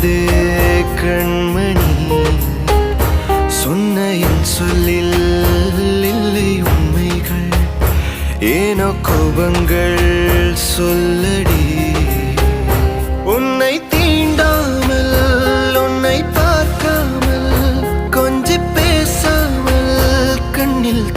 சொல்லுது கண்மணி, சொன்ன என் சொல்லில் இல்லை உண்மைகள், ஏனோ கோபங்கள் சொல்லடி. உன்னை தீண்டாமல், உன்னை பார்க்காமல், கொஞ்சி பேசாமல் கண்ணில்